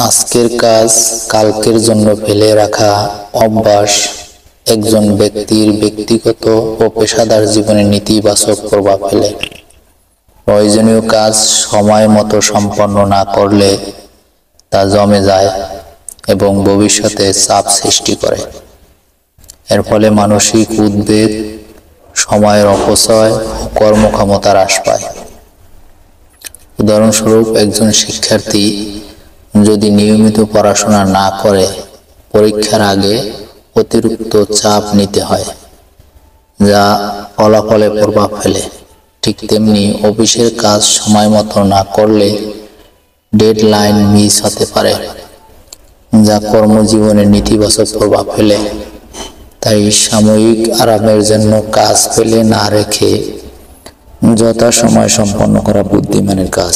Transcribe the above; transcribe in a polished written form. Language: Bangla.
আজকের কাজ কালকের জন্য ফেলে রাখা অভ্যাস একজন ব্যক্তির ব্যক্তিগত ও পেশাদার জীবনে নেতিবাচক প্রভাব ফেলে। প্রয়োজনীয় কাজ সময় মতো সম্পন্ন না করলে তা জমে যায় এবং ভবিষ্যতে চাপ সৃষ্টি করে। এর ফলে মানসিক উদ্বেগ, সময়ের অপচয় ও কর্মক্ষমতা হ্রাস পায়। উদাহরণস্বরূপ, একজন শিক্ষার্থী যদি নিয়মিত পড়াশোনা না করে পরীক্ষার আগে অতিরিক্ত চাপ নিতে হয়, যা ফলাফলে প্রভাব ফেলে। ঠিক তেমনি অফিসের কাজ সময় মতো না করলে ডেডলাইন মিস হতে পারে, যা কর্মজীবনে নেতিবাচক প্রভাব ফেলে। তাই সাময়িক আরামের জন্য কাজ ফেলে না রেখে যথাসময়ে সম্পন্ন করা বুদ্ধিমানের কাজ।